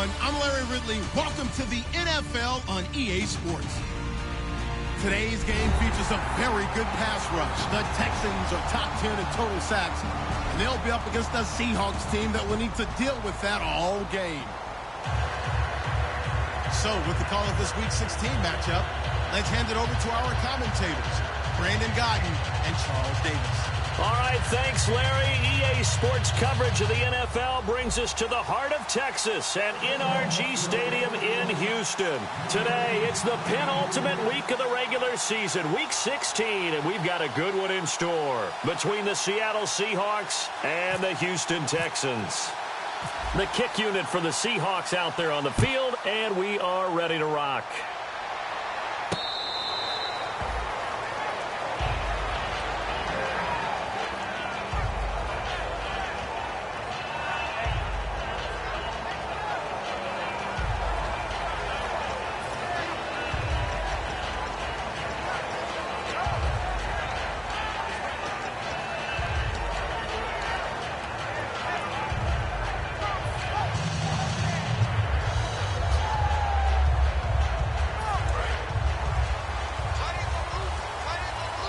everyone. I'm Larry Ridley. Welcome to the NFL on EA Sports. Today's game features a very good pass rush. The Texans are top 10 in total sacks, and they'll be up against a Seahawks team that will need to deal with that all game. So, with the call of this Week 16 matchup, let's hand it over to our commentators, Brandon Godden and Charles Davis. All right, thanks, Larry. EA Sports coverage of the NFL brings us to the heart of Texas at NRG Stadium in Houston. Today, it's the penultimate week of the regular season, Week 16, and we've got a good one in store between the Seattle Seahawks and the Houston Texans. The kick unit for the Seahawks out there on the field, and we are ready to rock.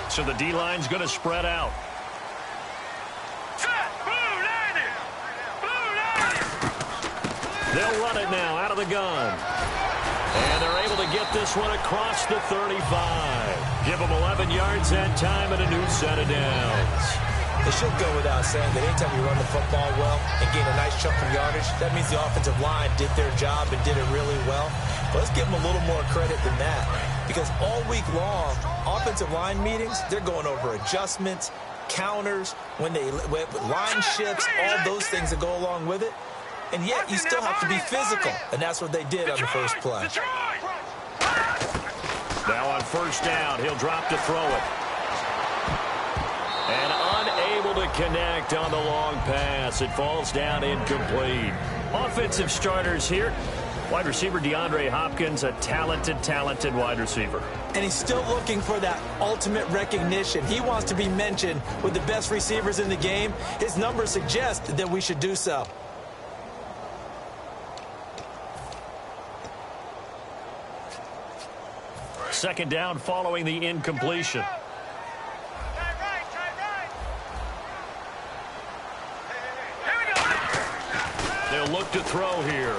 So the D-line's going to spread out. They'll run it now out of the gun. And they're able to get this one across the 35. Give them 11 yards that time and a new set of downs. It should go without saying that anytime you run the football well and gain a nice chunk of yardage, that means the offensive line did their job and did it really well. But let's give them a little more credit than that. Because all week long, offensive line meetings, they're going over adjustments, counters, when line shifts, all those things that go along with it. And yet, you still have to be physical. And that's what they did on the first play. Now on first down, he'll drop to throw it. And unable to connect on the long pass. It falls down incomplete. Offensive starters here. Wide receiver DeAndre Hopkins, a talented wide receiver. And he's still looking for that ultimate recognition. He wants to be mentioned with the best receivers in the game. His numbers suggest that we should do so. Second down following the incompletion. They'll look to throw here.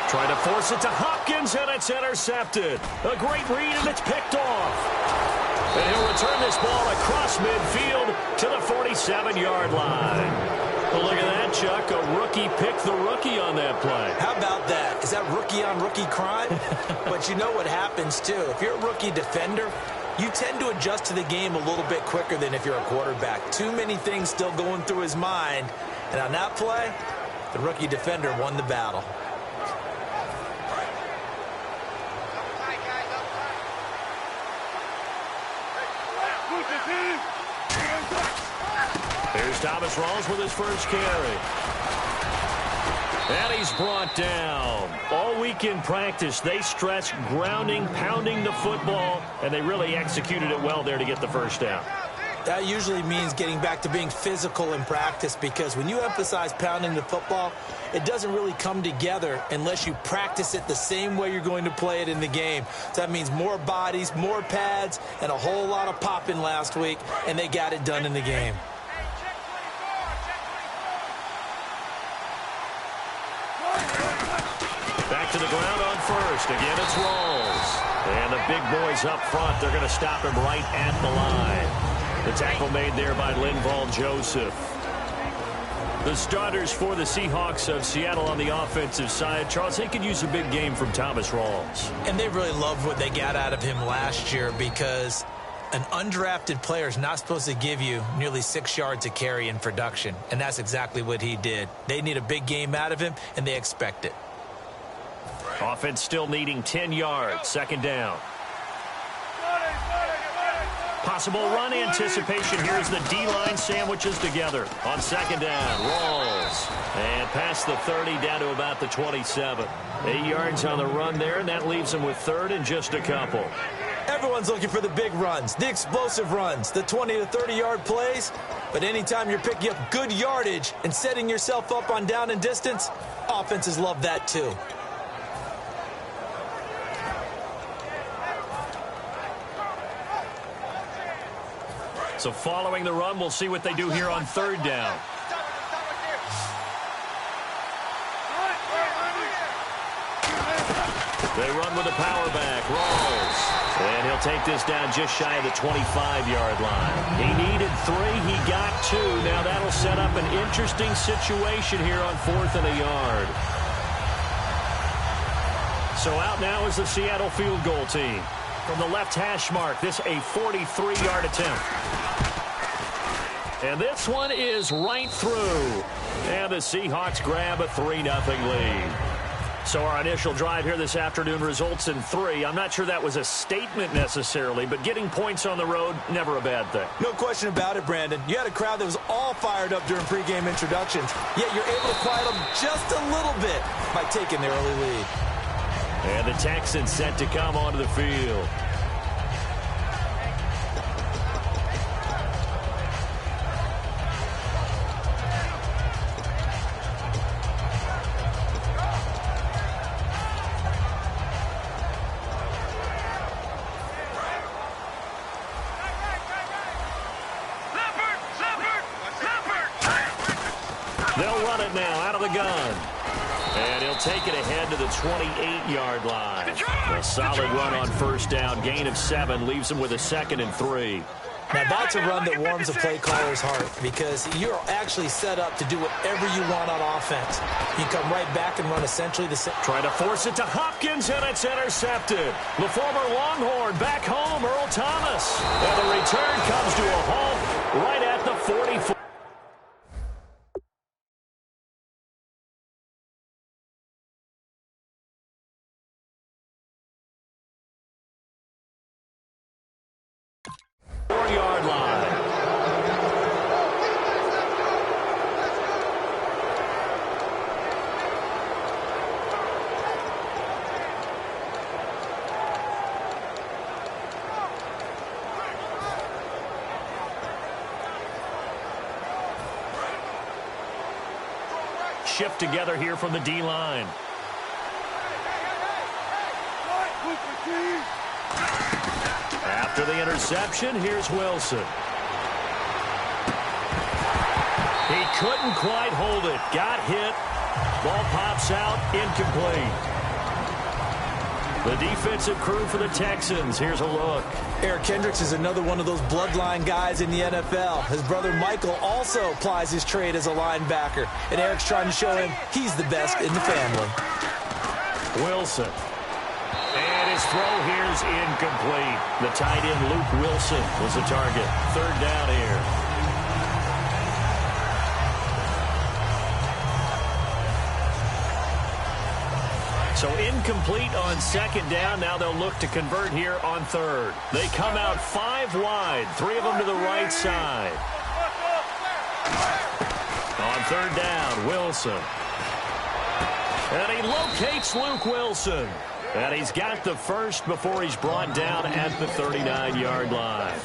Trying to force it to Hopkins, and it's intercepted. A great read, and it's picked off. And he'll return this ball across midfield to the 47-yard line. Well, look at that, Chuck. A rookie picked the rookie on that play. How about that? Is that rookie-on-rookie crime? But you know what happens, too. If you're a rookie defender, you tend to adjust to the game a little bit quicker than if you're a quarterback. Too many things still going through his mind. And on that play, the rookie defender won the battle. Here's Thomas Rawls with his first carry. And he's brought down. All week in practice, they stressed grounding, pounding the football, and they really executed it well there to get the first down. That usually means getting back to being physical in practice, because when you emphasize pounding the football, it doesn't really come together unless you practice it the same way you're going to play it in the game. So that means more bodies, more pads, and a whole lot of popping last week, and they got it done in the game. Back to the ground on first. Again, it's Rawls. And the big boys up front, they're going to stop him right at the line. The tackle made there by Linval Joseph. The starters for the Seahawks of Seattle on the offensive side. Charles, they could use a big game from Thomas Rawls. And they really loved what they got out of him last year, because an undrafted player is not supposed to give you nearly 6 yards a carry in production. And that's exactly what he did. They need a big game out of him, and they expect it. Offense still needing 10 yards. Second down. Possible run anticipation here as the D-line sandwiches together. On second down, Rawls. And past the 30 down to about the 27. 8 yards on the run there, and that leaves them with third and just a couple. Everyone's looking for the big runs, the explosive runs, the 20 to 30-yard plays. But anytime you're picking up good yardage and setting yourself up on down and distance, offenses love that too. So following the run, we'll see what they do here on third down. They run with the power back, rolls. And he'll take this down just shy of the 25-yard line. He needed 3, he got 2. Now that'll set up an interesting situation here on 4th and a yard. So out now is the Seattle field goal team. From the left hash mark, this a 43-yard attempt. And this one is right through. And the Seahawks grab a 3-0 lead. So our initial drive here this afternoon results in 3. I'm not sure that was a statement necessarily, but getting points on the road, never a bad thing. No question about it, Brandon. You had a crowd that was all fired up during pregame introductions, yet you're able to quiet them just a little bit by taking the early lead. And the Texans set to come onto the field. They'll run it now out of the gun. And he'll take it ahead to the 28-yard line. A solid run on first down. Gain of 7 leaves him with a 2nd and 3. Now, that's a run that warms a play caller's heart because you're actually set up to do whatever you want on offense. You come right back and run essentially the same. Try to force it to Hopkins, and it's intercepted. The former Longhorn back home, Earl Thomas. And the return comes to a halt right at the 44. Yard line. Shift together here from the D-line. After the interception, here's Wilson. He couldn't quite hold it. Got hit. Ball pops out. Incomplete. The defensive crew for the Texans. Here's a look. Eric Kendricks is another one of those bloodline guys in the NFL. His brother Michael also plies his trade as a linebacker. And Eric's trying to show him he's the best in the family. Wilson. And his throw here's incomplete. The tight end Luke Wilson was the target. Third down here. So incomplete on second down. Now they'll look to convert here on third. They come out 5 wide. 3 of them to the right side. On third down, Wilson. And he locates Luke Wilson. And he's got the first before he's brought down at the 39-yard line.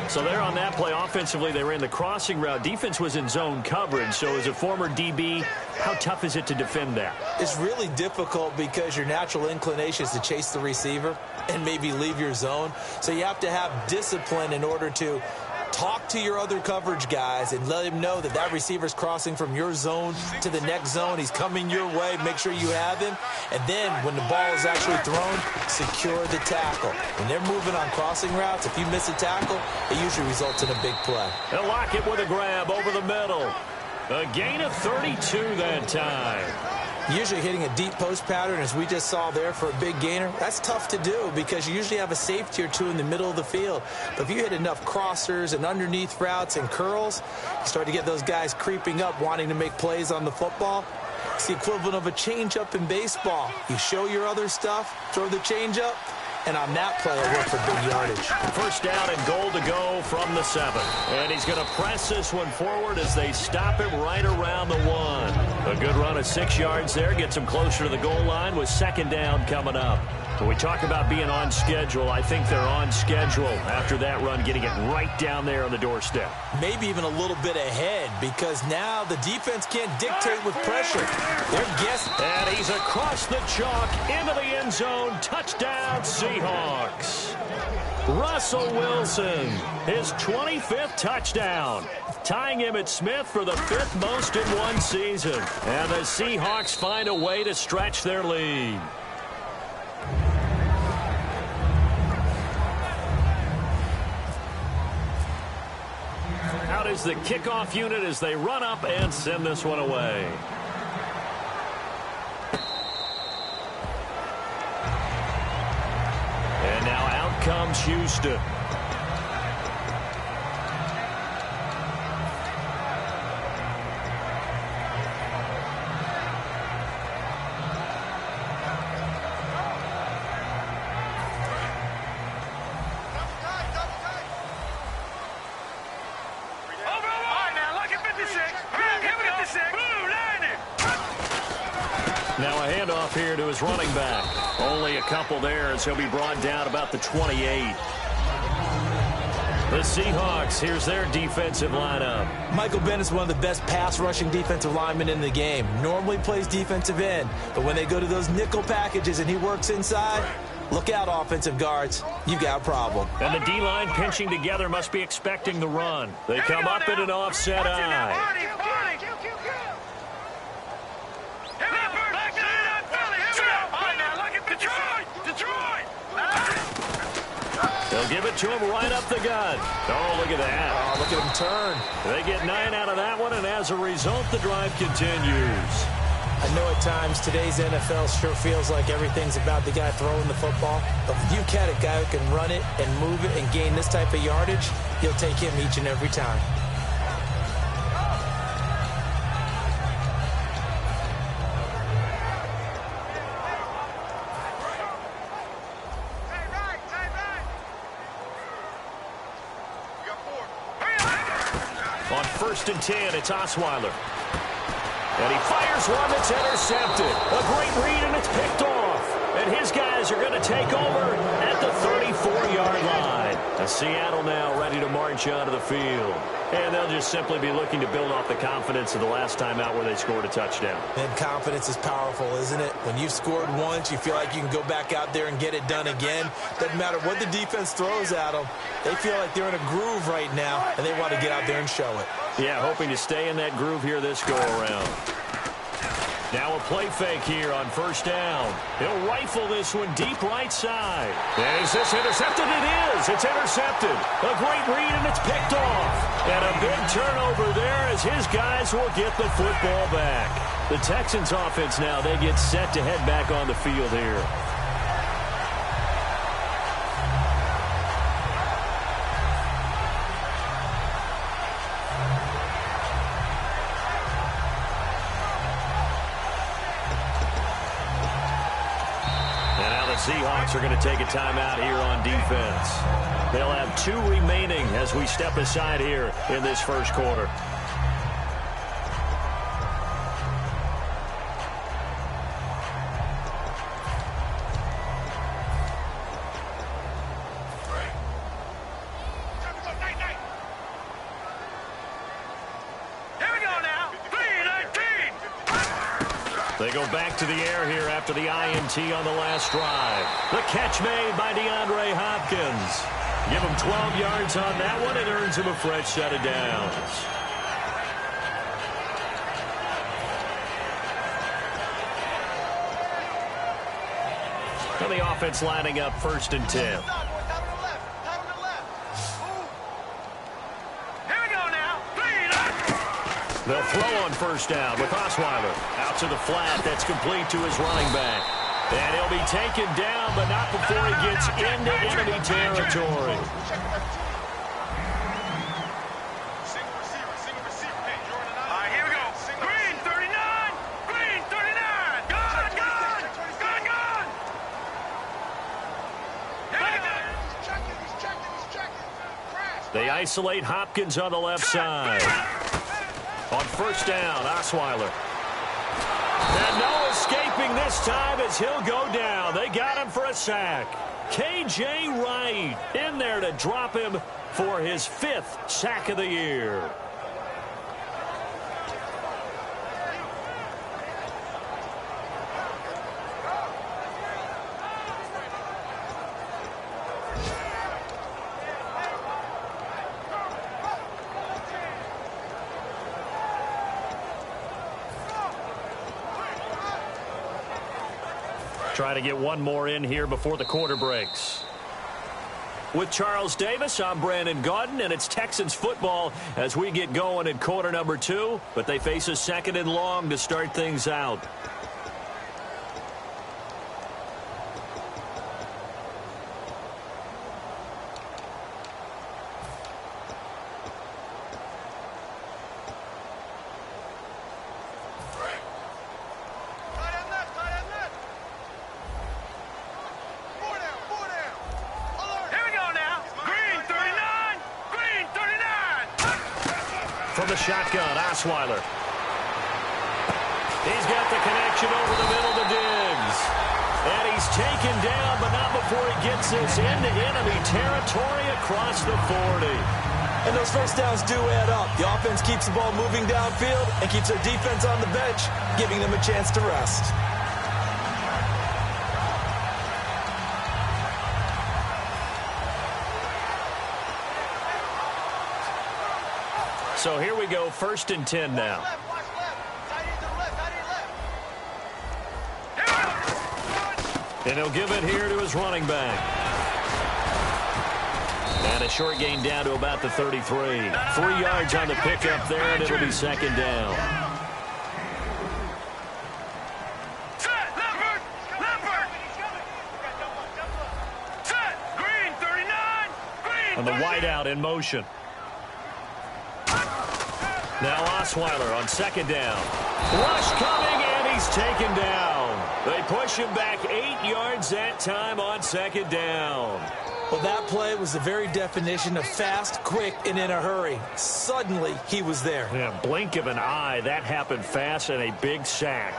So there on that play, offensively, they ran the crossing route. Defense was in zone coverage. So as a former DB, how tough is it to defend that? It's really difficult because your natural inclination is to chase the receiver and maybe leave your zone. So you have to have discipline in order to talk to your other coverage guys and let him know that that receiver's crossing from your zone to the next zone. He's coming your way. Make sure you have him. And then when the ball is actually thrown, secure the tackle. When they're moving on crossing routes, if you miss a tackle, it usually results in a big play. And Lockett with a grab over the middle. A gain of 32 that time. Usually hitting a deep post pattern, as we just saw there for a big gainer, that's tough to do because you usually have a safety or 2 in the middle of the field. But if you hit enough crossers and underneath routes and curls, you start to get those guys creeping up, wanting to make plays on the football. It's the equivalent of a changeup in baseball. You show your other stuff, throw the changeup, and on that play, it'll work for big yardage. First down and goal to go from the 7. And he's going to press this one forward as they stop him right around the 1. A good run of 6 yards there. Gets him closer to the goal line with second down coming up. When we talk about being on schedule, I think they're on schedule after that run, getting it right down there on the doorstep. Maybe even a little bit ahead, because now the defense can't dictate with pressure. They're guessing. And he's across the chalk into the end zone. Touchdown, Seahawks. Russell Wilson, his 25th touchdown, tying Emmitt Smith for the 5th most in one season. And the Seahawks find a way to stretch their lead. Out is the kickoff unit as they run up and send this one away. And now out comes Houston. Now a handoff here to his running back. Only a couple there as he'll be brought down about the 28. The Seahawks, here's their defensive lineup. Michael Bennett's one of the best pass-rushing defensive linemen in the game. Normally plays defensive end, but when they go to those nickel packages and he works inside, look out, offensive guards. You got a problem. And the D-line pinching together must be expecting the run. They come up in an offset eye. They'll give it to him right up the gut. Oh, look at that. Oh, look at him turn. They get 9 out of that one, and as a result, the drive continues. I know at times today's NFL sure feels like everything's about the guy throwing the football. But if you've got a guy who can run it and move it and gain this type of yardage, you'll take him each and every time. On 1st and 10, it's Osweiler. And he fires one that's intercepted. A great read, and it's picked off. And his guys are going to take over at the 34-yard line. And Seattle now ready to march onto the field. And they'll just simply be looking to build off the confidence of the last time out where they scored a touchdown. And confidence is powerful, isn't it? When you've scored once, you feel like you can go back out there and get it done again. Doesn't matter what the defense throws at them. They feel like they're in a groove right now, and they want to get out there and show it. Yeah, hoping to stay in that groove here this go-around. Now a play fake here on 1st down. He'll rifle this one deep right side. And is this intercepted? It is. It's intercepted. A great read, and it's picked off. And a big turnover there as his guys will get the football back. The Texans offense now, they get set to head back on the field here. Seahawks are going to take a timeout here on defense. They'll have 2 remaining as we step aside here in this first quarter. They go back to the air here after the INT on the last drive. The catch made by DeAndre Hopkins. Give him 12 yards on that one. It earns him a fresh set of downs. And the offense lining up 1st and 10. They'll throw on 1st down with Osweiler. Out to the flat. That's complete to his running back. And he'll be taken down, but not before he gets into enemy territory. Here we go. Green, 39. Green, 39. Gone. They isolate Hopkins on the left side. On 1st down, Osweiler. And no escaping this time as he'll go down. They got him for a sack. K.J. Wright in there to drop him for his 5th sack of the year. Try to get one more in here before the quarter breaks. With Charles Davis, I'm Brandon Gaudin, and it's Texans football as we get going in quarter number 2, but they face a 2nd and long to start things out. From the shotgun, Osweiler. He's got the connection over the middle to Diggs. And he's taken down, but not before he gets this into enemy territory across the 40. And those first downs do add up. The offense keeps the ball moving downfield and keeps their defense on the bench, giving them a chance to rest. So here we go, 1st and 10 now. And he'll give it here to his running back. And a short gain down to about the 33. 3 yards on the pickup there, and it'll be 2nd down. And the wideout in motion. Now Osweiler on 2nd down. Rush coming, and he's taken down. They push him back 8 yards that time on 2nd down. Well, that play was the very definition of fast, quick, and in a hurry. Suddenly, he was there. Yeah, blink of an eye. That happened fast, and a big sack.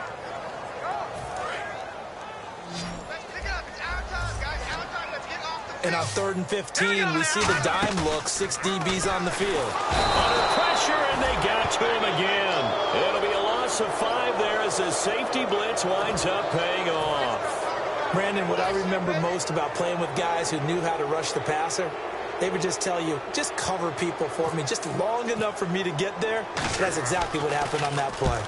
And on 3rd and 15, we see the dime look, 6 DBs on the field. Under pressure, and they got to him again. It'll be a loss of 5 there as the safety blitz winds up paying off. Brandon, what I remember most about playing with guys who knew how to rush the passer, they would just tell you, just cover people for me, just long enough for me to get there. That's exactly what happened on that play.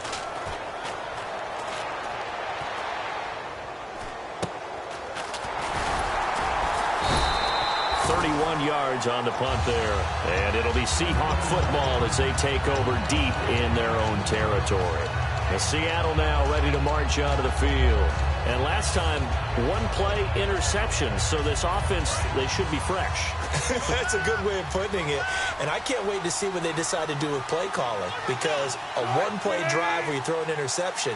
Yards on the punt there, and it'll be Seahawk football as they take over deep in their own territory. And Seattle now ready to march onto the field. And last time, 1 play interception, so this offense, they should be fresh. That's a good way of putting it. And I can't wait to see what they decide to do with play calling, because a 1-play drive where you throw an interception,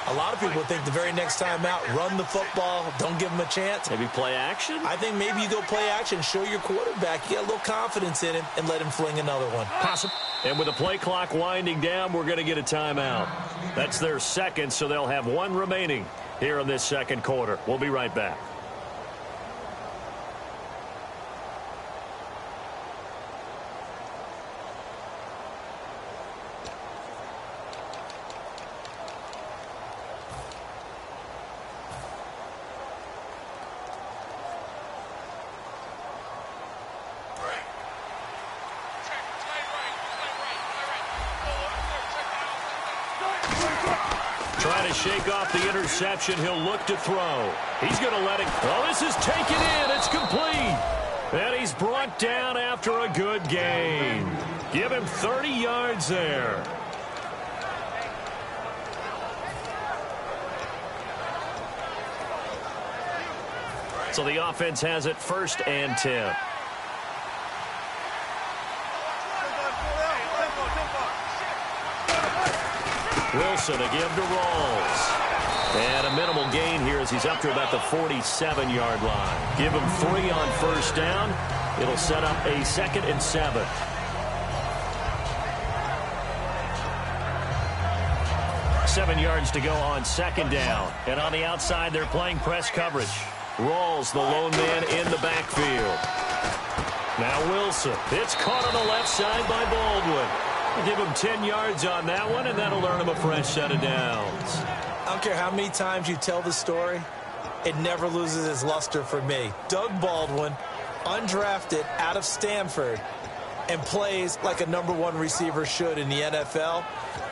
a lot of people think the very next time out, run the football, don't give him a chance. Maybe play action? I think maybe you go play action, show your quarterback, you get a little confidence in him, and let him fling another one. Possible. And with the play clock winding down, we're going to get a timeout. That's their 2nd, so they'll have 1 remaining here in this 2nd quarter. We'll be right back. Trying to shake off the interception. He'll look to throw. He's going to let it. Oh, this is taken in. It's complete. And he's brought down after a good gain. Give him 30 yards there. So the offense has it 1st and 10. Wilson a give to Rawls. And a minimal gain here as he's up to about the 47-yard line. Give him 3 on 1st down. It'll set up a 2nd and 7. 7 yards to go on second down. And on the outside, they're playing press coverage. Rawls, the lone man in the backfield. Now Wilson. It's caught on the left side by Baldwin. We'll give him 10 yards on that one, and that'll earn him a fresh set of downs. I don't care how many times you tell the story, it never loses its luster for me. Doug Baldwin, undrafted out of Stanford, and plays like a #1 receiver should in the NFL.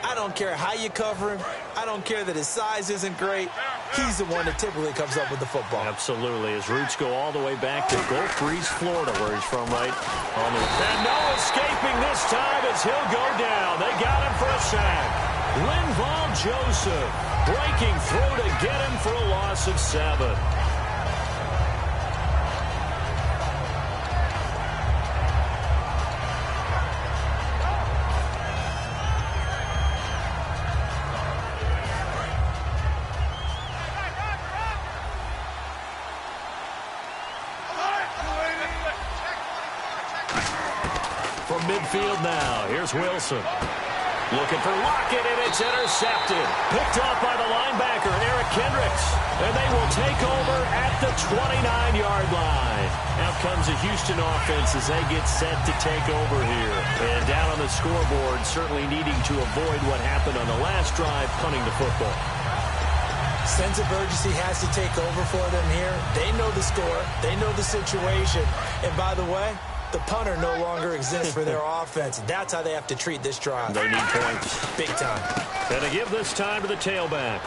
I don't care how you cover him. I don't care that his size isn't great. He's the one that typically comes up with the football. Absolutely. His roots go all the way back to Gulf Breeze, Florida, where he's from, right? And no escaping this time as he'll go down. They got him for a sack. Linval Joseph breaking through to get him for a loss of 7. Midfield now. Here's Wilson. Looking for Lockett, and it's intercepted. Picked off by the linebacker, Eric Kendricks. And they will take over at the 29-yard line. Out comes the Houston offense as they get set to take over here. And down on the scoreboard, certainly needing to avoid what happened on the last drive, punting the football. Sense of urgency has to take over for them here. They know the score. They know the situation. And by the way, the punter no longer exists for their offense. That's how they have to treat this drive. They need points. Big time. And they give this time to the tailback.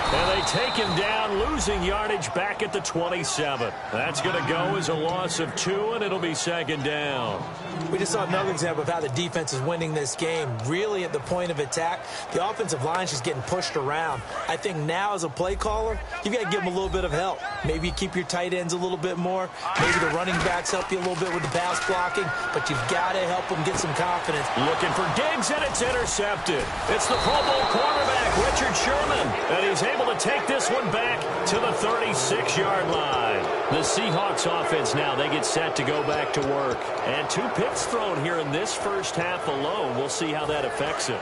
And they take him down, losing yardage back at the 27. That's going to go as a loss of 2, and it'll be second down. We just saw another example of how the defense is winning this game. Really at the point of attack, the offensive line's just getting pushed around. I think now as a play caller, you've got to give them a little bit of help. Maybe you keep your tight ends a little bit more. Maybe the running backs help you a little bit with the pass blocking. But you've got to help them get some confidence. Looking for Diggs, and it's intercepted. It's the Pro Bowl cornerback, Richard Sherman. And he's able to take this one back to the 36-yard line. The Seahawks offense now, they get set to go back to work. And 2 picks thrown here in this first half alone. We'll see how that affects him.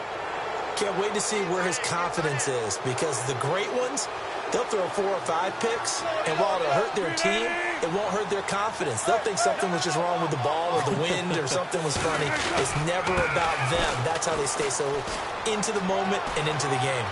Can't wait to see where his confidence is, because the great ones, they'll throw 4 or 5 picks, and while it'll hurt their team, it won't hurt their confidence. They'll think something was just wrong with the ball or the wind or something was funny. It's never about them. That's how they stay so into the moment and into the game.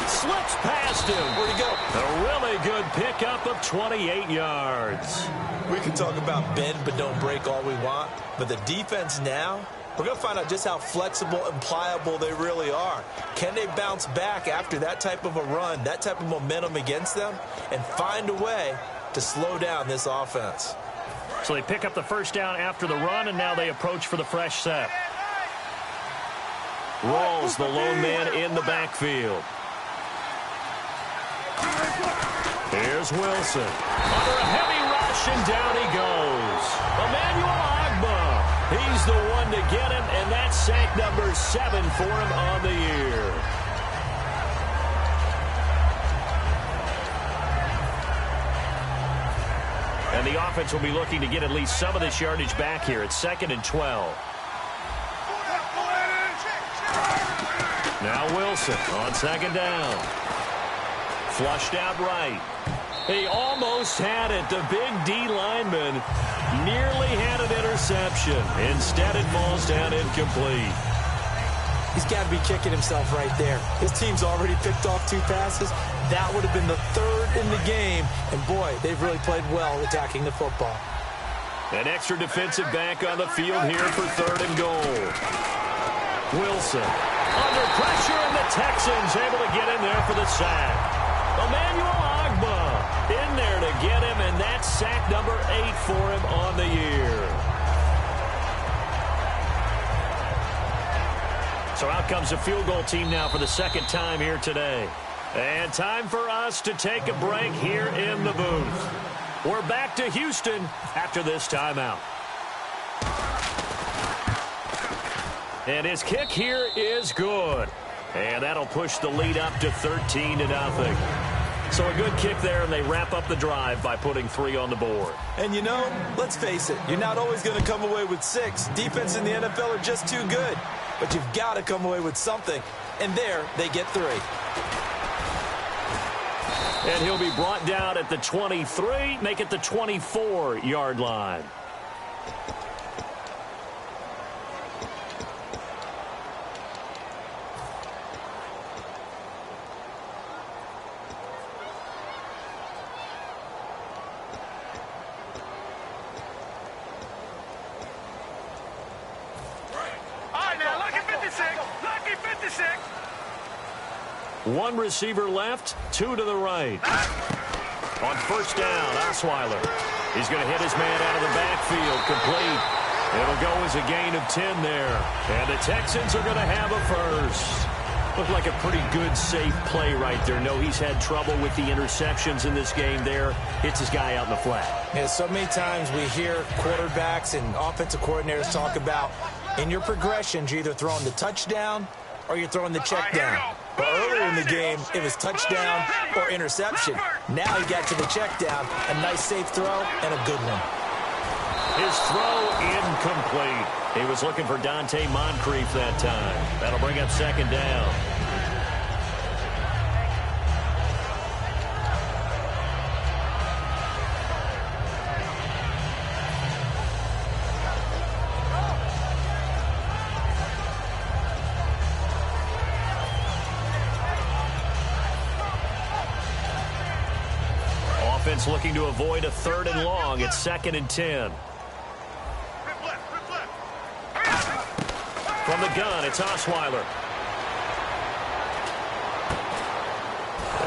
Slips past him. Where'd he go? A really good pickup of 28 yards. We can talk about bend but don't break all we want, but the defense now, we're going to find out just how flexible and pliable they really are. Can they bounce back after that type of a run, that type of momentum against them, and find a way to slow down this offense? So they pick up the first down after the run, and now they approach for the fresh set. Rawls, the lone man in the backfield. Here's Wilson. Under a heavy rush, and down he goes. Emmanuel Agba. He's the one to get him, and that's sack number 7 for him on the year. And the offense will be looking to get at least some of this yardage back here. It's 2nd and 12. Now Wilson on 2nd down. Flushed out right. He almost had it. The big D lineman nearly had an interception. Instead, it falls down incomplete. He's got to be kicking himself right there. His team's already picked off 2 passes. That would have been the 3rd in the game. And, boy, they've really played well attacking the football. An extra defensive back on the field here for 3rd and goal. Wilson under pressure, and the Texans able to get in there for the sack. Emmanuel Agba in there to get him, and that's sack number 8 for him on the year. So out comes the field goal team now for the 2nd time here today. And time for us to take a break here in the booth. We're back to Houston after this timeout. And his kick here is good. And that'll push the lead up to 13-0. So a good kick there, and they wrap up the drive by putting 3 on the board. And, you know, let's face it, you're not always going to come away with 6. Defense in the NFL are just too good. but you've got to come away with something. And there, they get 3. And he'll be brought down at the 23, make it the 24-yard line. One receiver left, 2 to the right. On first down, Osweiler. He's going to hit his man out of the backfield, complete. It'll go as a gain of 10 there. And the Texans are going to have a first. Looked like a pretty good, safe play right there. No, he's had trouble with the interceptions in this game there. Hits his guy out in the flat. Yeah, so many times we hear quarterbacks and offensive coordinators talk about, in your progressions, you're either throwing the touchdown or you're throwing the check down. But earlier in the game, it was touchdown or interception. Now he got to the check down, a nice safe throw and a good one. His throw incomplete. He was looking for Dante Moncrief that time. That'll bring up second down. Offense looking to avoid a 3rd and long. It's 2nd and 10. From the gun, it's Osweiler.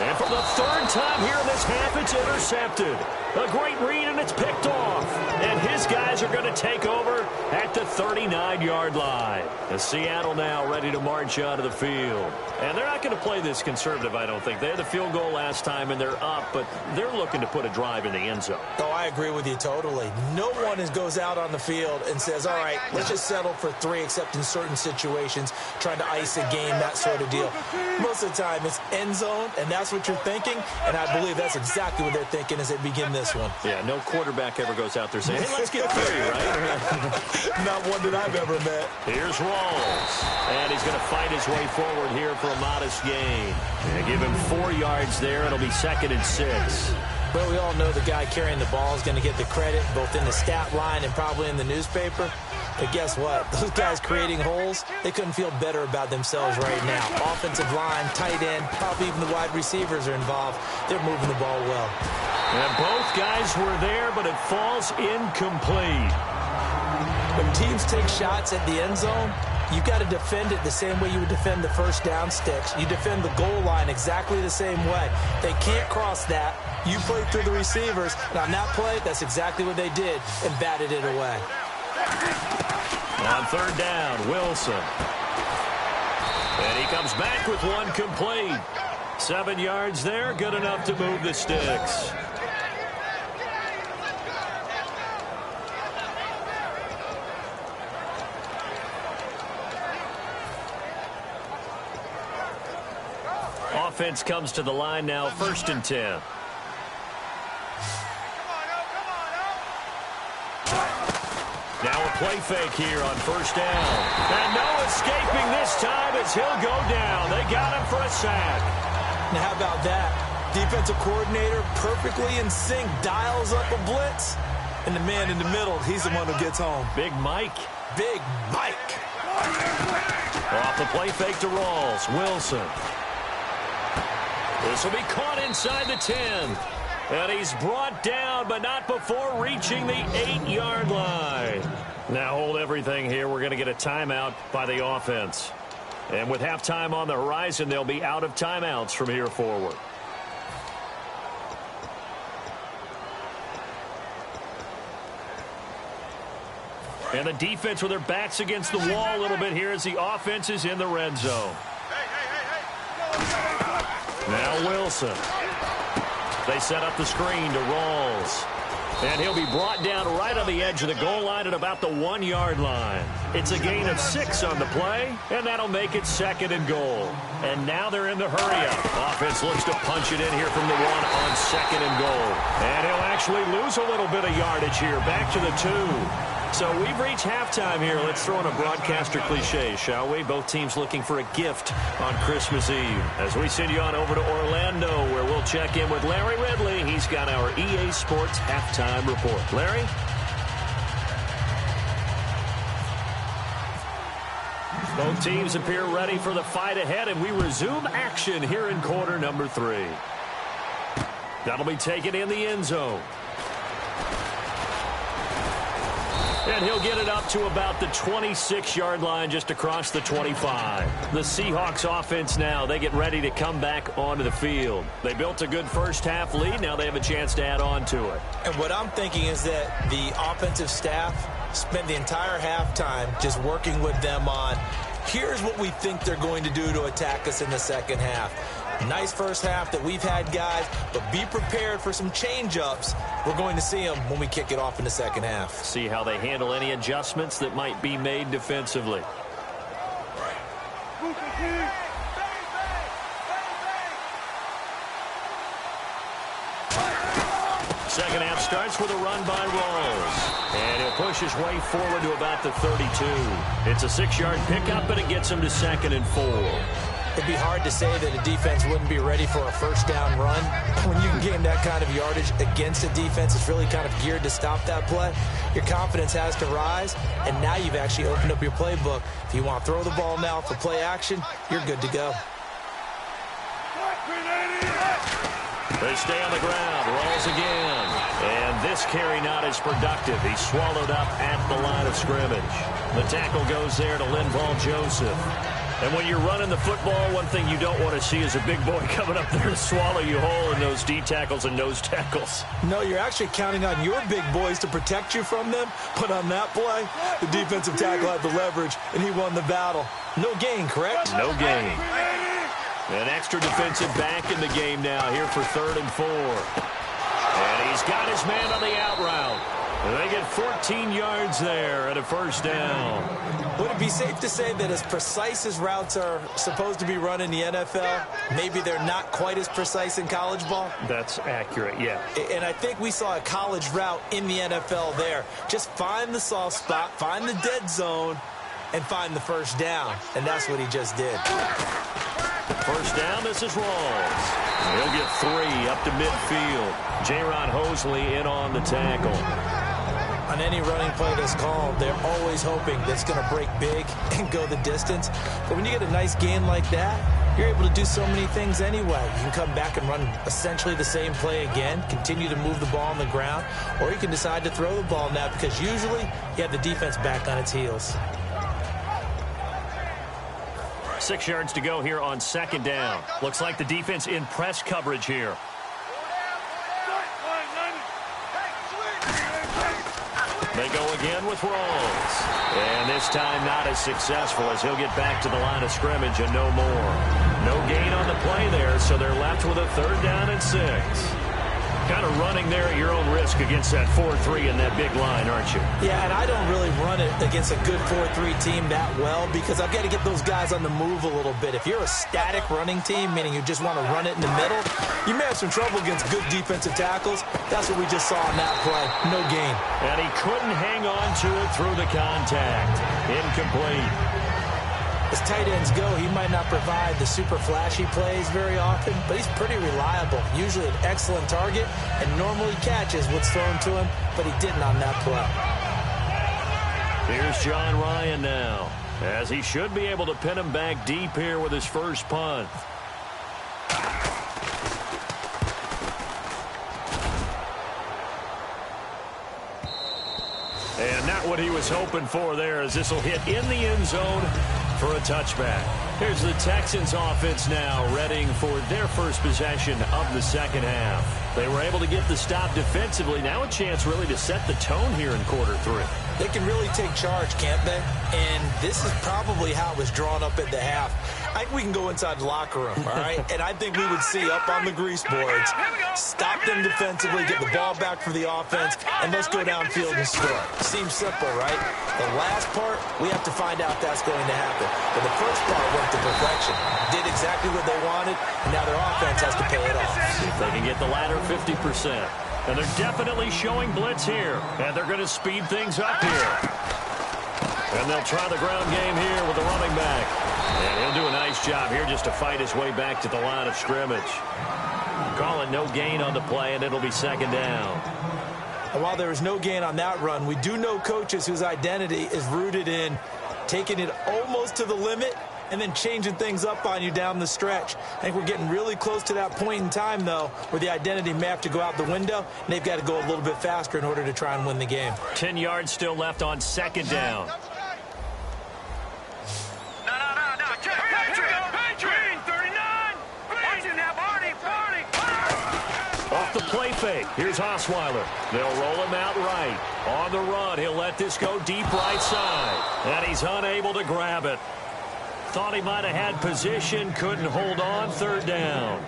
And for the 3rd time here in this half, it's intercepted. A great read, and it's picked off. And his guys are going to take over at the 39-yard line. The Seattle now ready to march onto the field. And they're not going to play this conservative, I don't think. They had the field goal last time, and they're up, but they're looking to put a drive in the end zone. Oh, I agree with you totally. No one goes out on the field and says, all right, let's just settle for 3, except in certain situations, trying to ice a game, that sort of deal. Most of the time, it's end zone, and that's what you're thinking, and I believe that's exactly what they're thinking as they begin this one. Yeah, no quarterback ever goes out there saying, hey, let's get 3, right? Not one that I've ever met. Here's Rawls, and he's going to fight his way forward here for a modest gain. And give him 4 yards there. It'll be 2nd and 6. Well, we all know the guy carrying the ball is going to get the credit, both in the stat line and probably in the newspaper. But guess what? Those guys creating holes, they couldn't feel better about themselves right now. Offensive line, tight end, probably even the wide receivers are involved. They're moving the ball well. And both guys were there, but it falls incomplete. When teams take shots at the end zone, you've got to defend it the same way you would defend the first down sticks. You defend the goal line exactly the same way. They can't cross that. You play through the receivers, and on that play, that's exactly what they did, and batted it away. On 3rd down, Wilson. And he comes back with one complete. 7 yards there, good enough to move the sticks. Offense comes to the line now, 1st and 10. Now a play fake here on 1st down. And no escaping this time as he'll go down. They got him for a sack. Now how about that? Defensive coordinator perfectly in sync, dials up a blitz. And the man in the middle, he's the one who gets home. Big Mike. Big Mike. Off the play fake to Rawls. Wilson. This will be caught inside the 10. And he's brought down, but not before reaching the 8-yard line. Now hold everything here. We're going to get a timeout by the offense. And with halftime on the horizon, they'll be out of timeouts from here forward. And the defense with their backs against the wall a little bit here as the offense is in the red zone. Now Wilson. They set up the screen to Rawls. And he'll be brought down right on the edge of the goal line at about the 1-yard line. It's a gain of 6 on the play, and that'll make it 2nd and goal. And now they're in the hurry-up. Offense looks to punch it in here from the 1 on 2nd and goal. And he'll actually lose a little bit of yardage here, back to the 2. So we've reached halftime here. Let's throw in a broadcaster cliche, shall we? Both teams looking for a gift on Christmas Eve. As we send you on over to Orlando, where we'll check in with Larry Ridley. He's got our EA Sports halftime report. Larry? Both teams appear ready for the fight ahead, and we resume action here in quarter number 3. That'll be taken in the end zone. And he'll get it up to about the 26-yard line, just across the 25. The Seahawks offense now, they get ready to come back onto the field. They built a good first-half lead. Now they have a chance to add on to it. And what I'm thinking is that the offensive staff spent the entire halftime just working with them on, here's what we think they're going to do to attack us in the second half. Nice first half that we've had, guys, but be prepared for some change-ups. We're going to see them when we kick it off in the second half. See how they handle any adjustments that might be made defensively. Second half starts with a run by Rawls. And he'll push his way forward to about the 32. It's a 6-yard pickup, and it gets him to 2nd and 4. It'd be hard to say that a defense wouldn't be ready for a first down run. When you can gain that kind of yardage against a defense that's really kind of geared to stop that play, your confidence has to rise, and now you've actually opened up your playbook. If you want to throw the ball now for play action, you're good to go. They stay on the ground. Rolls again. And this carry not as productive. He's swallowed up at the line of scrimmage. The tackle goes there to Linval Joseph. And when you're running the football, one thing you don't want to see is a big boy coming up there to swallow you whole in those D tackles and nose tackles. No, you're actually counting on your big boys to protect you from them. But on that play, the defensive tackle had the leverage, and he won the battle. No gain, correct? No gain. An extra defensive back in the game now here for 3rd and 4. And he's got his man on the out route. And they get 14 yards there and a first down. Would it be safe to say that as precise as routes are supposed to be run in the NFL, maybe they're not quite as precise in college ball? That's accurate, yeah. And I think we saw a college route in the NFL there. Just find the soft spot, find the dead zone, and find the first down. And that's what he just did. First down, this is Rawls. He'll get 3 up to midfield. Jaron Hosley in on the tackle. On any running play that's called, they're always hoping that it's going to break big and go the distance. But when you get a nice gain like that, you're able to do so many things anyway. You can come back and run essentially the same play again, continue to move the ball on the ground, or you can decide to throw the ball now because usually you have the defense back on its heels. 6 yards to go here on 2nd down. Looks like the defense in press coverage here. They go again with Rawls. And this time not as successful as he'll get back to the line of scrimmage and no more. No gain on the play there, so they're left with a 3rd down and 6. Kind of running there at your own risk against that 4-3 and that big line, aren't you? Yeah, and I don't really run it against a good 4-3 team that well because I've got to get those guys on the move a little bit. If you're a static running team, meaning you just want to run it in the middle, you may have some trouble against good defensive tackles. That's what we just saw on that play. No gain. And he couldn't hang on to it through the contact. Incomplete. As tight ends go, he might not provide the super flashy plays very often, but he's pretty reliable. Usually an excellent target and normally catches what's thrown to him, but he didn't on that play. Here's John Ryan now, as he should be able to pin him back deep here with his first punt. And not what he was hoping for there, as this will hit in the end zone for a touchback. Here's the Texans offense now, readying for their first possession of the second half. They were able to get the stop defensively. Now a chance really to set the tone here in quarter 3. They can really take charge, can't they? And this is probably how it was drawn up at the half. I think we can go inside the locker room, all right? And I think we would see up on the grease boards, stop them defensively, get the ball back for the offense, and let's go downfield and score. Seems simple, right? The last part, we have to find out that's going to happen. But the first part went to perfection. Did exactly what they wanted, and now their offense has to pay it off. See if they can get the latter 50%. And they're definitely showing blitz here. And they're going to speed things up here. And they'll try the ground game here with the running back. And he'll do a nice job here just to fight his way back to the line of scrimmage. Call it no gain on the play, and it'll be second down. And while there is no gain on that run, we do know coaches whose identity is rooted in taking it almost to the limit and then changing things up on you down the stretch. I think we're getting really close to that point in time, though, where the identity may have to go out the window, and they've got to go a little bit faster in order to try and win the game. 10 yards still left on second down. Off the play fake. Here's Osweiler. They'll roll him out right. On the run, he'll let this go deep right side. And he's unable to grab it. Thought he might have had position, couldn't hold on, third down.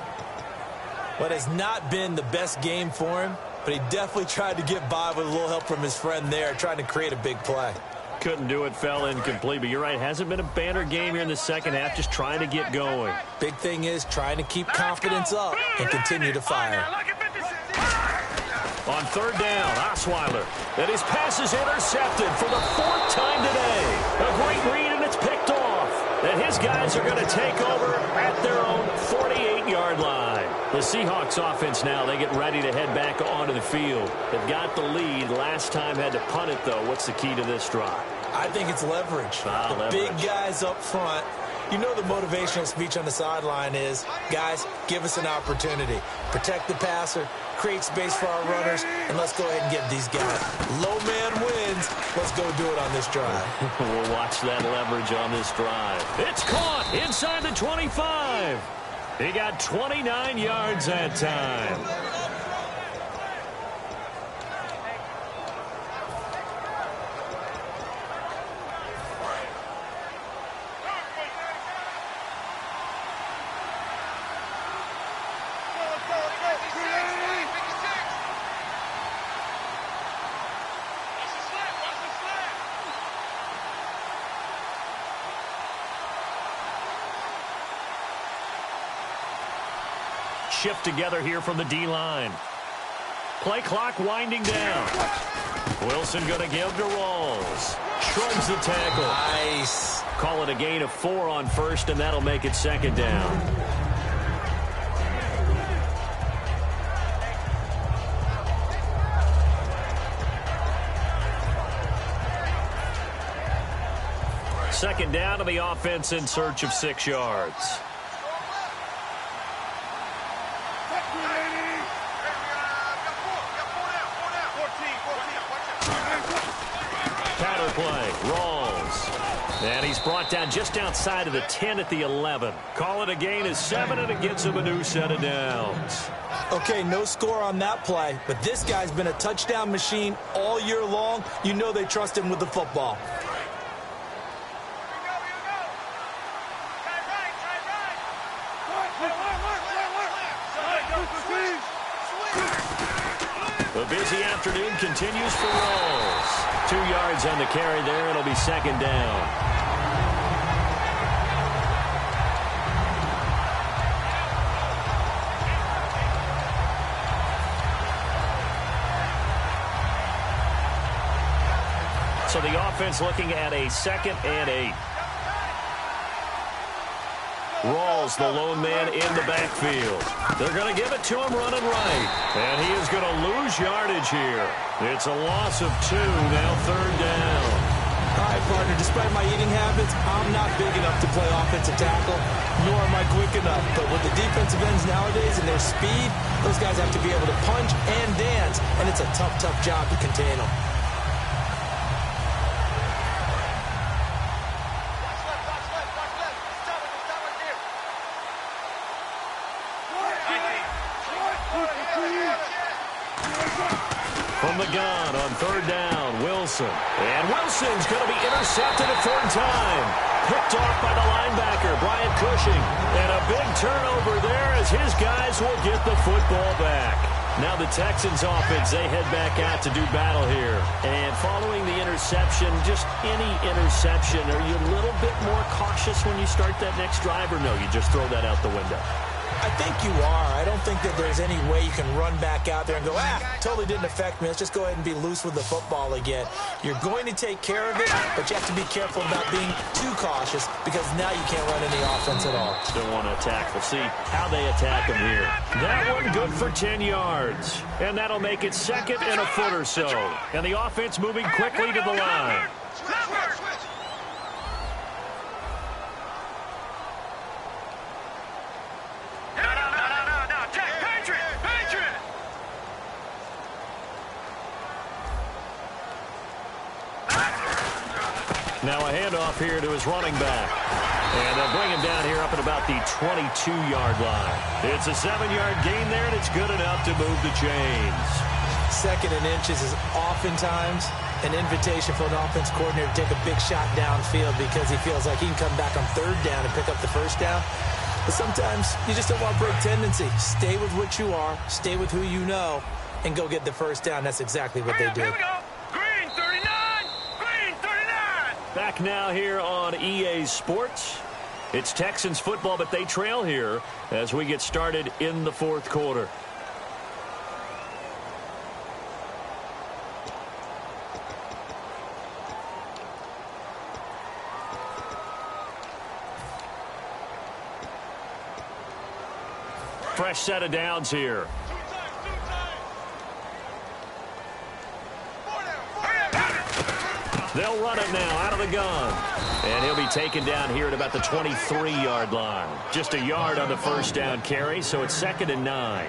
What has not been the best game for him, but he definitely tried to get by with a little help from his friend there, trying to create a big play. Couldn't do it, fell incomplete, but you're right, hasn't been a banner game here in the second half, just trying to get going. Big thing is trying to keep confidence up and continue to fire. On third down, Osweiler. And his pass is intercepted for the fourth time today. A great read, and it's picked off. And his guys are going to take over at their own 48-yard line. The Seahawks offense now, they get ready to head back onto the field. They've got the lead. Last time had to punt it, though. What's the key to this drive? I think it's leverage. The big guys up front. You know the motivational speech on the sideline is, guys, give us an opportunity. Protect the passer, create space for our runners, and let's go ahead and get these guys. Low man wins. Let's go do it on this drive. We'll watch that leverage on this drive. It's caught inside the 25. He got 29 yards that time. Shift together here from the D-line. Play clock winding down. Wilson going to give to Rawls. Shrugs the tackle. Nice. Call it a gain of 4 on first, and that'll make it second down. Second down to the offense in search of 6 yards. Play, Rawls. And he's brought down just outside of the 10 at the 11. Call it a gain of 7, and it gets him a new set of downs. Okay, no score on that play, but this guy's been a touchdown machine all year long. You know they trust him with the football. The busy afternoon continues for Rawls. 2 yards on the carry there. It'll be second down. So the offense looking at a 2nd and 8. Rawls, the lone man in the backfield. They're going to give it to him running right. And he is going to lose yardage here. It's a loss of 2, now third down. All right, partner, despite my eating habits, I'm not big enough to play offensive tackle, nor am I quick enough. But with the defensive ends nowadays and their speed, those guys have to be able to punch and dance, and it's a tough, tough job to contain them. From the gun on third down, Wilson. And Wilson's going to be intercepted a third time. Picked off by the linebacker, Brian Cushing. And a big turnover there as his guys will get the football back. Now the Texans offense, they head back out to do battle here. And following the interception, just any interception, are you a little bit more cautious when you start that next drive, or no, you just throw that out the window? I think you are. I don't think that there's any way you can run back out there and go, totally didn't affect me. Let's just go ahead and be loose with the football again. You're going to take care of it, but you have to be careful about being too cautious because now you can't run any offense at all. Still want to attack. We'll see how they attack him here. That one good for 10 yards. And that'll make it second and a foot or so. And the offense moving quickly to the line. Now a handoff here to his running back. And they'll bring him down here up at about the 22-yard line. It's a 7-yard gain there, and it's good enough to move the chains. Second and inches is oftentimes an invitation for an offense coordinator to take a big shot downfield because he feels like he can come back on third down and pick up the first down. But sometimes you just don't want to break tendency. Stay with what you are, stay with who you know, and go get the first down. That's exactly what they did. Back now here on EA Sports. It's Texans football, but they trail here as we get started in the fourth quarter. Fresh set of downs here. They'll run it now out of the gun. And he'll be taken down here at about the 23-yard line. Just a yard on the first down carry, so it's 2nd and 9.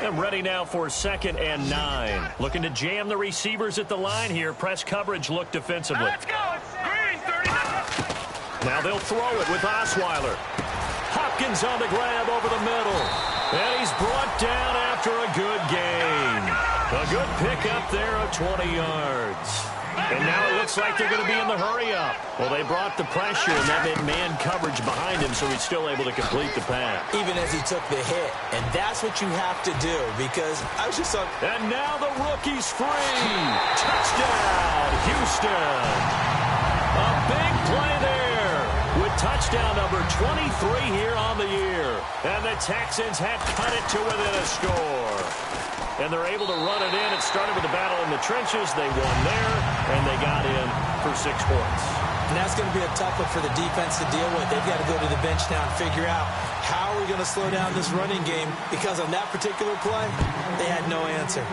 And ready now for 2nd and 9. Looking to jam the receivers at the line here. Press coverage look defensively. Let's go. Green 39. Now they'll throw it with Osweiler. Hopkins on the grab over the middle. And he's brought down after a good gain. A good pickup there of 20 yards. And now it looks like they're going to be in the hurry-up. Well, they brought the pressure, and that meant man coverage behind him, so he's still able to complete the pass. Even as he took the hit. And that's what you have to do, because I was just on... And now the rookie's free. Touchdown, Houston. A big play there. With touchdown number 23 here on the year. And the Texans have cut it to within a score. And they're able to run it in. It started with the battle in the trenches. They won there, and they got in for 6 points. And that's going to be a tough one for the defense to deal with. They've got to go to the bench now and figure out how are we going to slow down this running game, because on that particular play, they had no answer.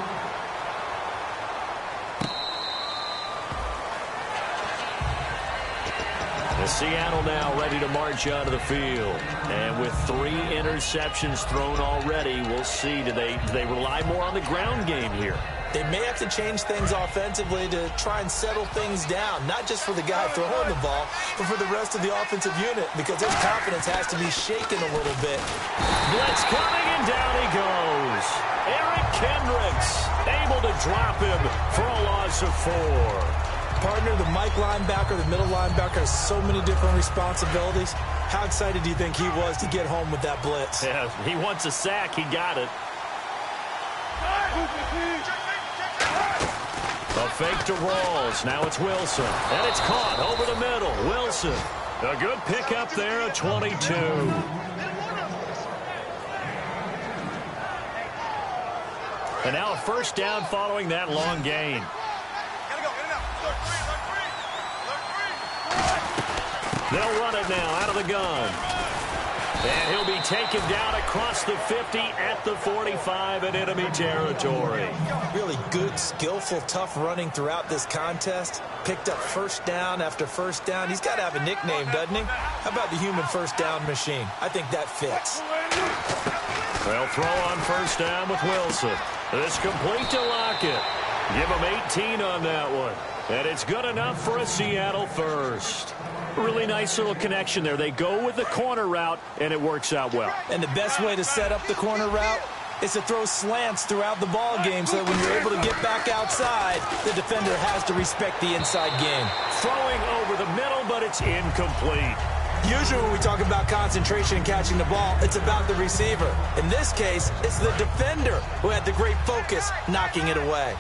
Seattle now ready to march out of the field. And with 3 interceptions thrown already, we'll see. Do they rely more on the ground game here? They may have to change things offensively to try and settle things down, not just for the guy throwing the ball, but for the rest of the offensive unit, because his confidence has to be shaken a little bit. Blitz coming, and down he goes. Eric Kendricks able to drop him for a loss of 4. Partner, the Mike linebacker, the middle linebacker has so many different responsibilities. How excited do you think he was to get home with that blitz? Yeah, he wants a sack. He got it. A fake to Rawls. Now it's Wilson. And it's caught over the middle. Wilson. A good pickup there at 22. And now a first down following that long gain. They'll run it now out of the gun. And he'll be taken down across the 50 at the 45 in enemy territory. Really good, skillful, tough running throughout this contest. Picked up first down after first down. He's got to have a nickname, doesn't he? How about the human first down machine? I think that fits. They'll throw on first down with Wilson. It's complete to Lockett. Give him 18 on that one. And it's good enough for a Seattle first. Really nice little connection there. They go with the corner route, and it works out well. And the best way to set up the corner route is to throw slants throughout the ball game so that when you're able to get back outside, the defender has to respect the inside game. Throwing over the middle, but it's incomplete. Usually when we talk about concentration and catching the ball, it's about the receiver. In this case, it's the defender who had the great focus knocking it away.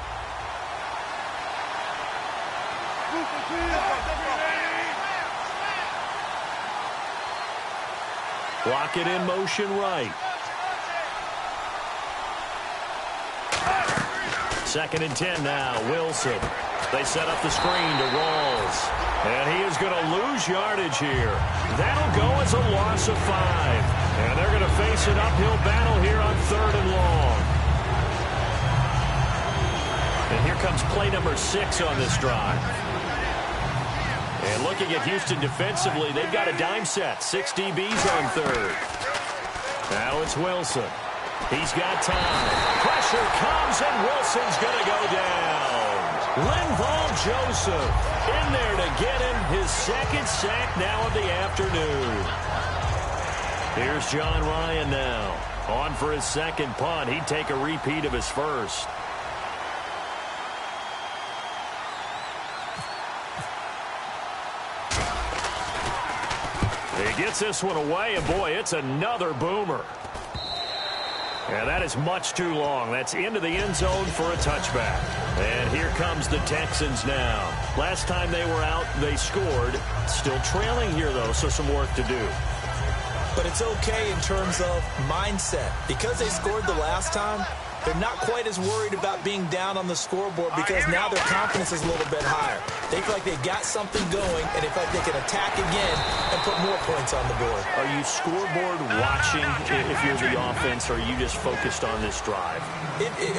Block it in motion right. 2nd and 10 now. Wilson. They set up the screen to Rawls. And he is going to lose yardage here. That'll go as a loss of 5. And they're going to face an uphill battle here on 3rd and long. And here comes play number 6 on this drive. And looking at Houston defensively, they've got a dime set. 6 DBs on 3rd. Now it's Wilson. He's got time. Pressure comes, and Wilson's going to go down. Linval Joseph in there to get him his 2nd sack now of the afternoon. Here's John Ryan now. On for his 2nd punt. He'd take a repeat of his 1st. He gets this one away, and boy, it's another boomer. And that is much too long. That's into the end zone for a touchback. And here comes the Texans now. Last time they were out, they scored. Still trailing here, though, so some work to do. But it's okay in terms of mindset. Because they scored the last time, they're not quite as worried about being down on the scoreboard because now their confidence is a little bit higher. They feel like they've got something going, and they feel like they can attack again and put more points on the board. Are you scoreboard watching if you're the offense, or are you just focused on this drive?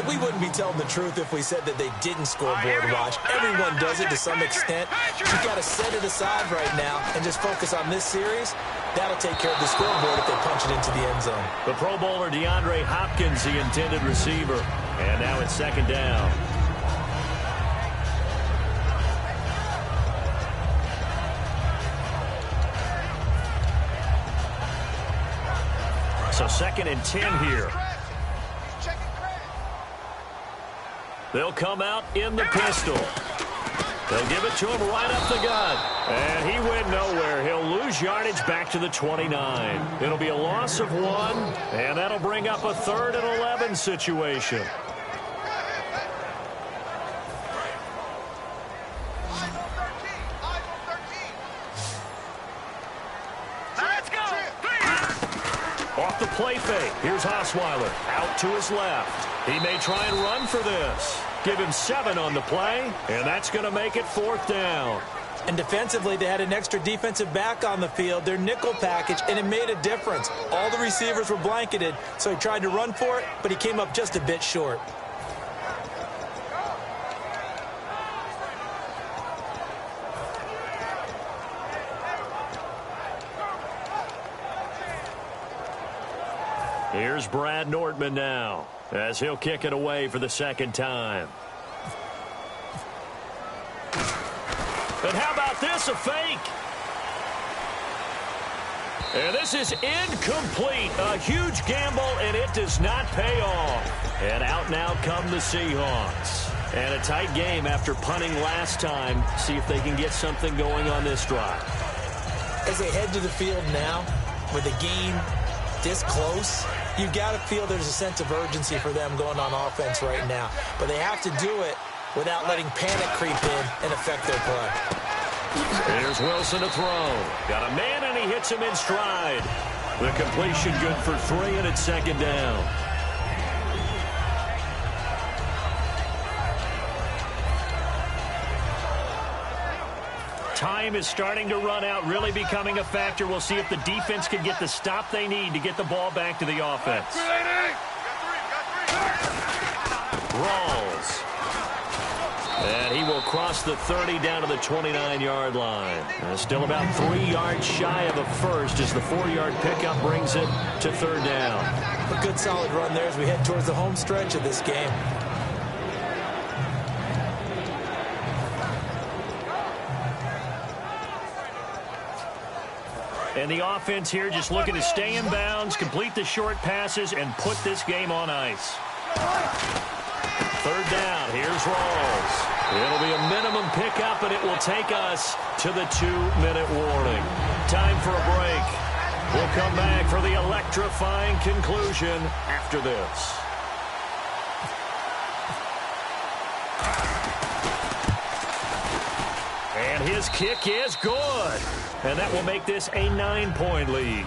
We wouldn't be telling the truth if we said that they didn't scoreboard watch. Everyone does it to some extent. You've got to set it aside right now and just focus on this series. That'll take care of the scoreboard if they punch it into the end zone. The Pro Bowler DeAndre Hopkins, the intended receiver. And now it's 2nd down. So 2nd and 10 here. They'll come out in the pistol. They'll give it to him right up the gut. And he went nowhere. He'll lose yardage back to the 29. It'll be a loss of 1, and that'll bring up a 3rd and 11 situation. Off the play fake. Here's Osweiler out to his left. He may try and run for this. Give him 7 on the play, and that's going to make it 4th down. And defensively, they had an extra defensive back on the field, their nickel package, and it made a difference. All the receivers were blanketed, so he tried to run for it, but he came up just a bit short. Here's Brad Nordman now, as he'll kick it away for the 2nd time. And how about this, a fake? And this is incomplete. A huge gamble, and it does not pay off. And out now come the Seahawks. And a tight game after punting last time. See if they can get something going on this drive. As they head to the field now, with the game this close, you've got to feel there's a sense of urgency for them going on offense right now. But they have to do it without letting panic creep in and affect their play. Here's Wilson to throw. Got a man, and he hits him in stride. The completion good for 3, and it's 2nd down. Time is starting to run out, really becoming a factor. We'll see if the defense can get the stop they need to get the ball back to the offense. Rawls. And he will cross the 30 down to the 29-yard line. Still about 3 yards shy of a first as the 4-yard pickup brings it to 3rd down. A good solid run there as we head towards the home stretch of this game. And the offense here just looking to stay in bounds, complete the short passes, and put this game on ice. 3rd down. Here's Rawls. It'll be a minimum pickup, and it will take us to the 2-minute warning. Time for a break. We'll come back for the electrifying conclusion after this. And And his kick is good. And that will make this a 9-point lead.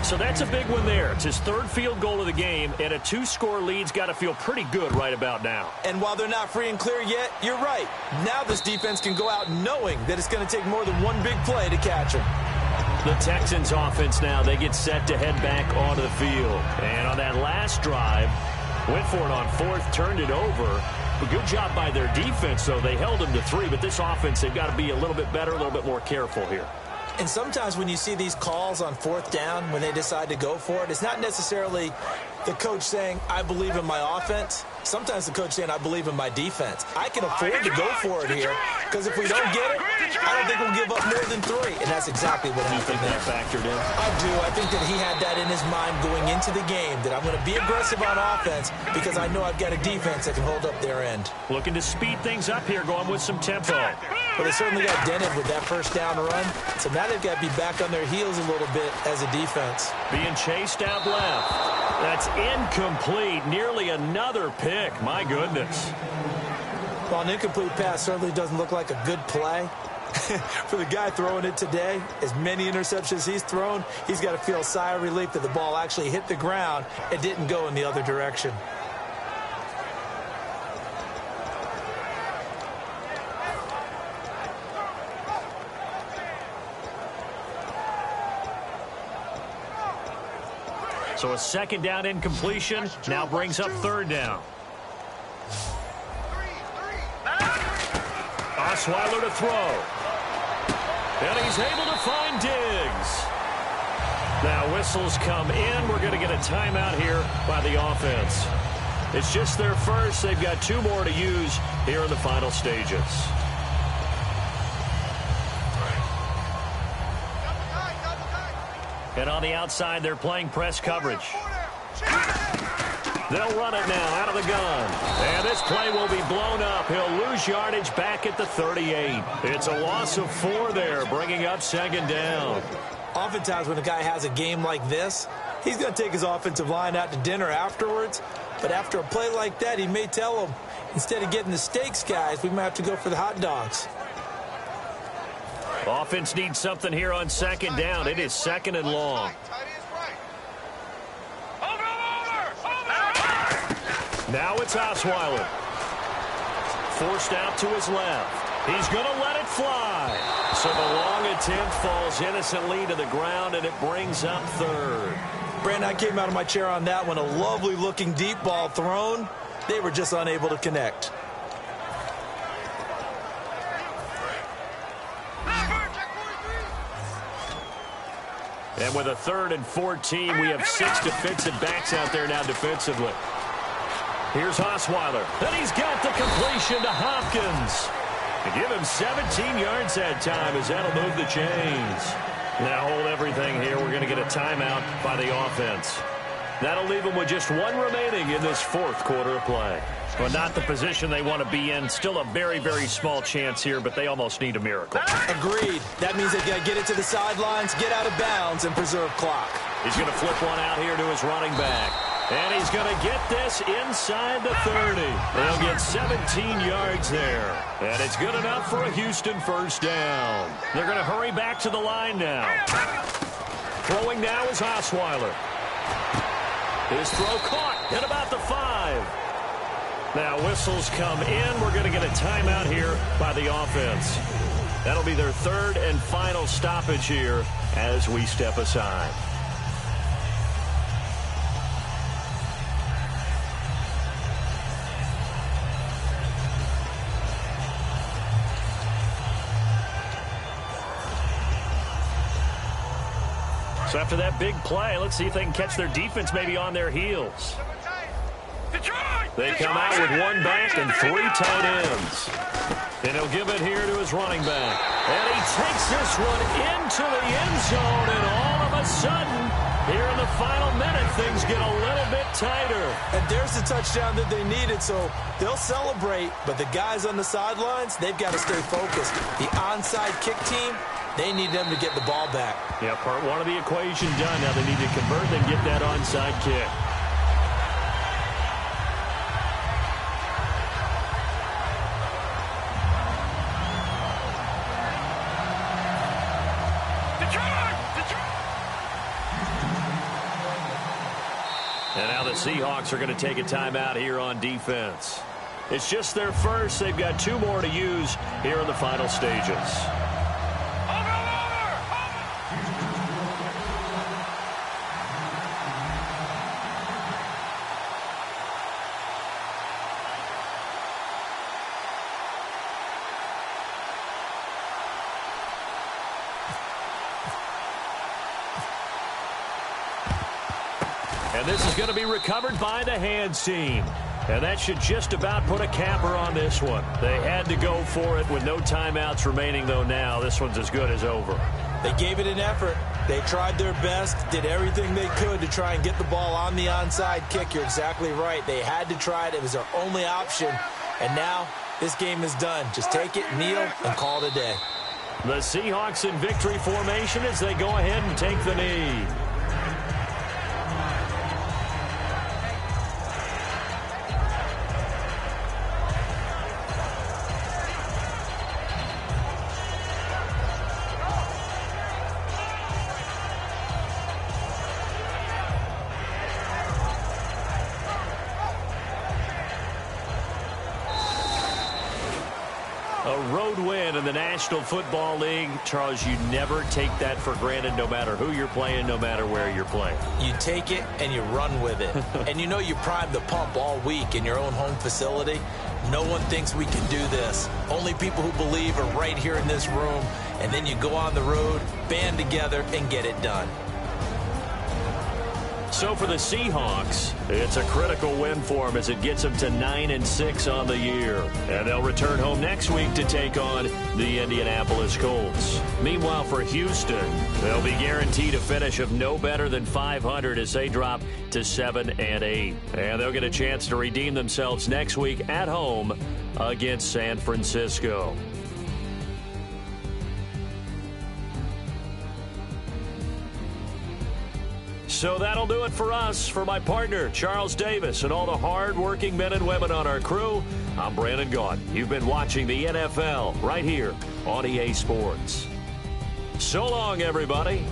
So that's a big one there. It's his third field goal of the game, and a 2-score lead's got to feel pretty good right about now. And while they're not free and clear yet, you're right. Now this defense can go out knowing that it's going to take more than one big play to catch him. The Texans offense now, they get set to head back onto the field. And on that last drive, went for it on fourth, turned it over. A good job by their defense, though. They held them to 3, but this offense, they've got to be a little bit better, a little bit more careful here. And sometimes when you see these calls on fourth down, when they decide to go for it, it's not necessarily the coach saying, I believe in my offense. Sometimes the coach saying, I believe in my defense. I can afford to go for it here, because if we don't get it, I don't think we'll give up more than 3. And that's exactly what happened. Do you think that factored in? I do. I think that he had that in his mind going into the game, that I'm going to be aggressive on offense because I know I've got a defense that can hold up their end. Looking to speed things up here, going with some tempo. But they certainly got dented with that first down run, so now they've got to be back on their heels a little bit as a defense. Being chased out left. That's incomplete. Nearly another pick. My goodness. Well, an incomplete pass certainly doesn't look like a good play. For the guy throwing it today, as many interceptions he's thrown, he's got to feel a sigh of relief that the ball actually hit the ground and didn't go in the other direction. So a second down incompletion now brings up third down. Osweiler to throw. And he's able to find Diggs. Now whistles come in. We're going to get a timeout here by the offense. It's just their first. They've got 2 more to use here in the final stages. And on the outside, they're playing press coverage. They'll run it now out of the gun. And this play will be blown up. He'll lose yardage back at the 38. It's a loss of 4 there, bringing up second down. Oftentimes when a guy has a game like this, he's going to take his offensive line out to dinner afterwards. But after a play like that, he may tell them, instead of getting the steaks, guys, we might have to go for the hot dogs. Offense needs something here on second down. It is second and long. Now it's Osweiler. Forced out to his left. He's going to let it fly. So the long attempt falls innocently to the ground, and it brings up third. Brandon, I came out of my chair on that one. A lovely-looking deep ball thrown. They were just unable to connect. And with a 3rd and 14, we have 6 defensive backs out there now defensively. Here's Osweiler. And he's got the completion to Hopkins. To give him 17 yards that time as that'll move the chains. Now hold everything here. We're going to get a timeout by the offense. That'll leave them with just 1 remaining in this 4th quarter of play. Well, not the position they want to be in. Still a very, very small chance here, but they almost need a miracle. Agreed. That means they've got to get it to the sidelines, get out of bounds, and preserve clock. He's going to flip one out here to his running back. And he's going to get this inside the 30. They'll get 17 yards there. And it's good enough for a Houston first down. They're going to hurry back to the line now. Throwing now is Osweiler. His throw caught at about the 5. Now whistles come in. We're going to get a timeout here by the offense. That'll be their 3rd and final stoppage here as we step aside. So after that big play, let's see if they can catch their defense maybe on their heels. They come out with 1 back and 3 tight ends. And he'll give it here to his running back. And he takes this one into the end zone. And all of a sudden, here in the final minute, things get a little bit tighter. And there's the touchdown that they needed, so they'll celebrate. But the guys on the sidelines, they've got to stay focused. The onside kick team, they need them to get the ball back. Yeah, part 1 of the equation done. Now they need to convert and get that onside kick. Seahawks are going to take a timeout here on defense. It's just their first. They've got 2 more to use here in the final stages. And this is going to be recovered by the hands team. And that should just about put a capper on this one. They had to go for it with no timeouts remaining, though now this one's as good as over. They gave it an effort. They tried their best, did everything they could to try and get the ball on the onside kick. You're exactly right. They had to try it. It was their only option. And now this game is done. Just take it, kneel, and call it a day. The Seahawks in victory formation as they go ahead and take the knee. A road win in the National Football League. Charles, you never take that for granted no matter who you're playing, no matter where you're playing. You take it and you run with it. And you know you primed the pump all week in your own home facility. No one thinks we can do this. Only people who believe are right here in this room. And then you go on the road, band together, and get it done. So for the Seahawks, it's a critical win for them as it gets them to 9-6 on the year. And they'll return home next week to take on the Indianapolis Colts. Meanwhile, for Houston, they'll be guaranteed a finish of no better than 500 as they drop to 7-8. And they'll get a chance to redeem themselves next week at home against San Francisco. So that'll do it for us. For my partner, Charles Davis, and all the hard-working men and women on our crew, I'm Brandon Gaudin. You've been watching the NFL right here on EA Sports. So long, everybody.